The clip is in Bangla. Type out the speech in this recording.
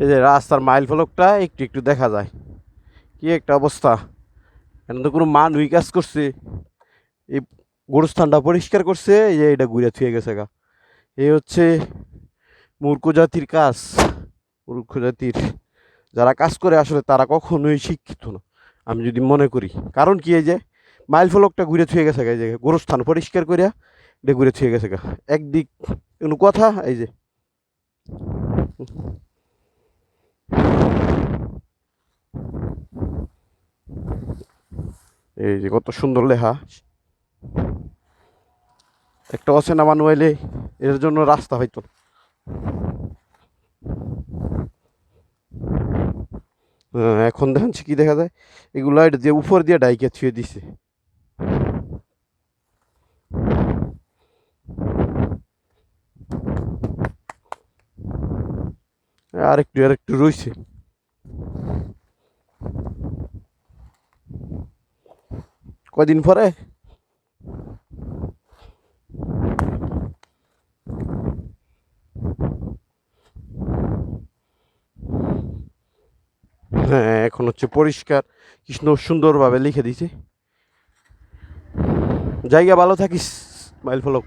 এই যে রাস্তার মাইল ফলকটা একটু একটু দেখা যায়, কি একটা অবস্থা। এখন তো কোনো মানুষই কাজ করছে, এই গোরস্থানটা পরিষ্কার করছে, এই যে এটা ঘুরে থুয়ে গেছে গা। এই হচ্ছে মূর্খ জাতির কাজ। মূর্খ জাতির যারা কাজ করে আসলে তারা কখনোই শিক্ষিত না আমি যদি মনে করি। কারণ কি, এই যে মাইল ফলকটা ঘুরে থুয়ে গেছে গা, এই যে গোরস্থান পরিষ্কার করিয়া এটা ঘুরে থুয়ে গেছে গা। একদিক কোনো কথা, এই যে এই যে কত সুন্দর লেখা। একটা অচেনা মানুষ এলে এর জন্য রাস্তা হয়তো। এখন দেখেন কি দেখা যায়, এগুলা এটা দিয়ে উপর দিয়ে ডাইকে ছুঁয়ে দিছে। আর একটু রয়েছে। কয়দিন পরে হ্যাঁ, এখন হচ্ছে পরিষ্কার, কৃষ্ণ সুন্দরভাবে লিখে দিছে। জায়গা ভালো থাকিস মাইল ফলক।